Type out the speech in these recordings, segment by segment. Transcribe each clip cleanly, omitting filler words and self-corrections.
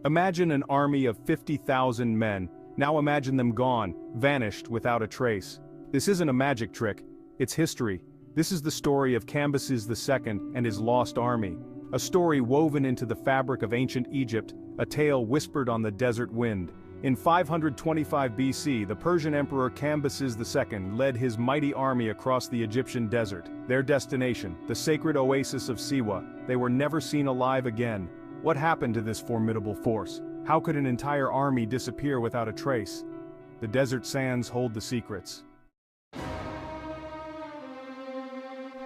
Imagine an army of 50,000 men. Now imagine them gone, vanished without a trace. This isn't a magic trick, it's history. This is the story of Cambyses II and his lost army. A story woven into the fabric of ancient Egypt, a tale whispered on the desert wind. In 525 BC, the Persian Emperor Cambyses II led his mighty army across the Egyptian desert. Their destination, the sacred oasis of Siwa. They were never seen alive again. What happened to this formidable force? How could an entire army disappear without a trace? The desert sands hold the secrets.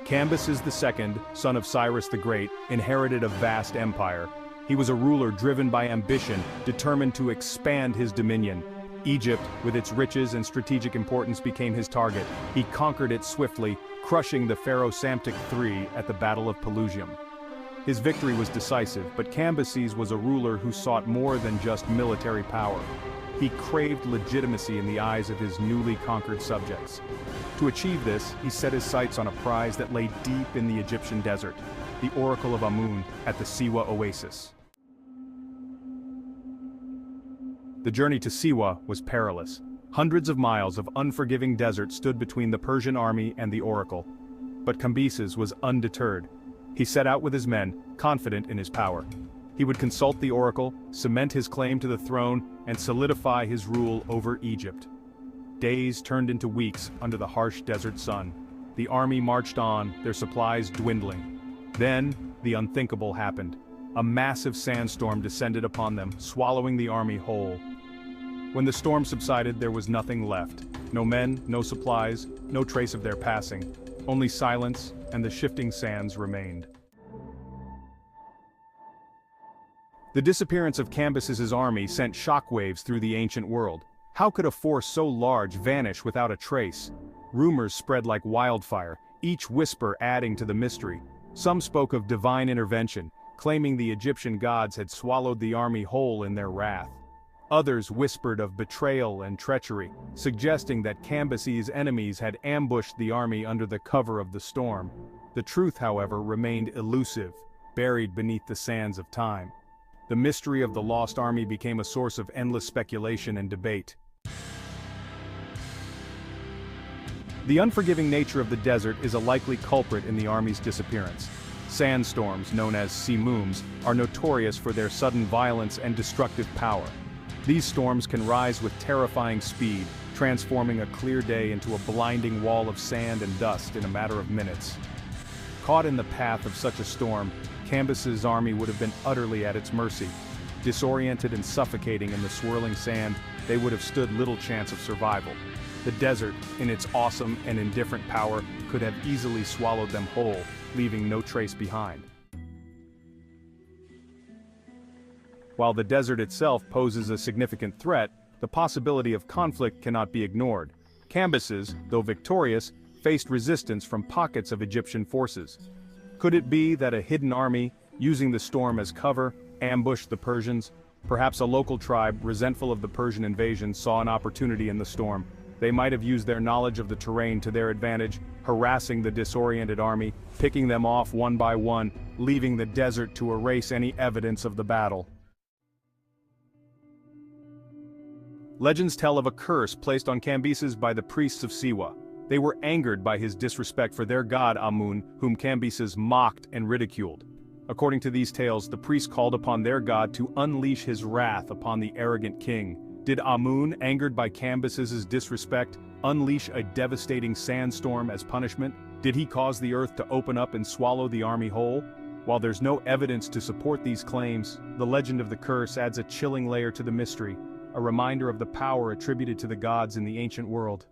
Cambyses II, son of Cyrus the Great, inherited a vast empire. He was a ruler driven by ambition, determined to expand his dominion. Egypt, with its riches and strategic importance, became his target. He conquered it swiftly, crushing the pharaoh Psamtik III at the Battle of Pelusium. His victory was decisive, but Cambyses was a ruler who sought more than just military power. He craved legitimacy in the eyes of his newly conquered subjects. To achieve this, he set his sights on a prize that lay deep in the Egyptian desert, the Oracle of Amun at the Siwa Oasis. The journey to Siwa was perilous. Hundreds of miles of unforgiving desert stood between the Persian army and the oracle. But Cambyses was undeterred. He set out with his men, confident in his power. He would consult the oracle, cement his claim to the throne, and solidify his rule over Egypt. Days turned into weeks under the harsh desert sun. The army marched on, their supplies dwindling. Then, the unthinkable happened. A massive sandstorm descended upon them, swallowing the army whole. When the storm subsided, there was nothing left. No men, no supplies, no trace of their passing. Only silence and the shifting sands remained. The disappearance of Cambyses' army sent shockwaves through the ancient world. How could a force so large vanish without a trace? Rumors spread like wildfire, each whisper adding to the mystery. Some spoke of divine intervention, claiming the Egyptian gods had swallowed the army whole in their wrath. Others whispered of betrayal and treachery, suggesting that Cambyses' enemies had ambushed the army under the cover of the storm. The truth, however, remained elusive, buried beneath the sands of time. The mystery of the lost army became a source of endless speculation and debate. The unforgiving nature of the desert is a likely culprit in the army's disappearance. Sandstorms, known as simooms, are notorious for their sudden violence and destructive power. These storms can rise with terrifying speed, transforming a clear day into a blinding wall of sand and dust in a matter of minutes. Caught in the path of such a storm, Cambyses' army would have been utterly at its mercy. Disoriented and suffocating in the swirling sand, they would have stood little chance of survival. The desert, in its awesome and indifferent power, could have easily swallowed them whole, leaving no trace behind. While the desert itself poses a significant threat, the possibility of conflict cannot be ignored. Cambyses, though victorious, faced resistance from pockets of Egyptian forces. Could it be that a hidden army, using the storm as cover, ambushed the Persians? Perhaps a local tribe, resentful of the Persian invasion, saw an opportunity in the storm. They might have used their knowledge of the terrain to their advantage, harassing the disoriented army, picking them off one by one, leaving the desert to erase any evidence of the battle. Legends tell of a curse placed on Cambyses by the priests of Siwa. They were angered by his disrespect for their god Amun, whom Cambyses mocked and ridiculed. According to these tales, the priests called upon their god to unleash his wrath upon the arrogant king. Did Amun, angered by Cambyses' disrespect, unleash a devastating sandstorm as punishment? Did he cause the earth to open up and swallow the army whole? While there's no evidence to support these claims, the legend of the curse adds a chilling layer to the mystery, a reminder of the power attributed to the gods in the ancient world.